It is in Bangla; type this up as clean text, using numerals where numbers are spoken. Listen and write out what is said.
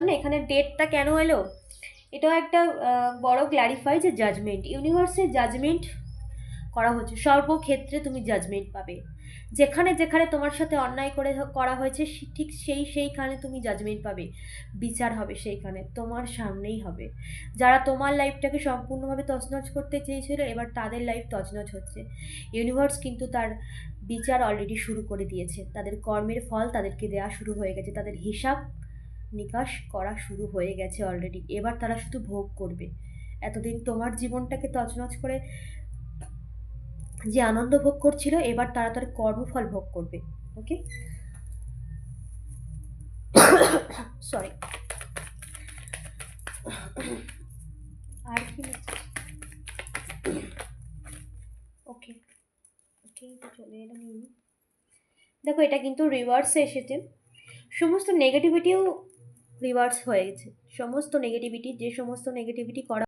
না এখানে ডেটটা কেন এলো, এটাও একটা বড় ক্ল্যারিফাই যে জাজমেন্ট, ইউনিভার্সের জাজমেন্ট করা হচ্ছে। সর্বক্ষেত্রে তুমি জাজমেন্ট পাবে, যেখানে যেখানে তোমার সাথে অন্যায় করা হয়েছে ঠিক সেইখানে তুমি জাজমেন্ট পাবে, বিচার হবে সেইখানে তোমার সামনেই হবে। যারা তোমার লাইফটাকে সম্পূর্ণভাবে তছনছ করতে চেয়েছিল, এবার তাদের লাইফ তছনছ হচ্ছে। ইউনিভার্স কিন্তু তার বিচার অলরেডি শুরু করে দিয়েছে, তাদের কর্মের ফল তাদেরকে দেওয়া শুরু হয়ে গেছে, তাদের হিসাব নিকাশ করা শুরু হয়ে গেছে অলরেডি। এবার তারা শুধু ভোগ করবে। এতদিন তোমার জীবনটাকে তছনছ করে যে আনন্দ ভোগ করছিল, এবার তারা তার কর্মফল ভোগ করবে। ওকে, সরি। আর কি, ওকে ওকে, তো চলে এলাম। দেখো এটা কিন্তু রিভার্সে এসেছে, সমস্ত নেগেটিভিটিও রিভার্স হয়ে গেছে। সমস্ত নেগেটিভিটি, যে সমস্ত নেগেটিভিটি করা